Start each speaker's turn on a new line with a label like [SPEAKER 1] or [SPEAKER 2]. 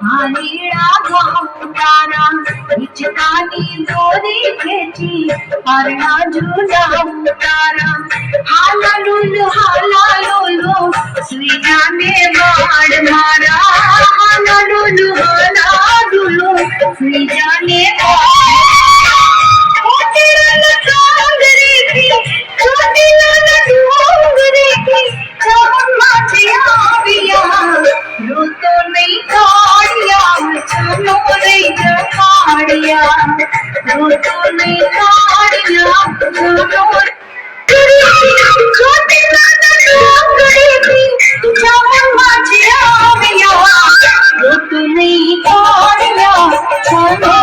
[SPEAKER 1] हारीड़ा घाटारा हिचकानी दोरी खेची हरना झूला उतारा हाला लुलु सुई जाने बाड़ मारा हाला लुलु सुई जाने नहीं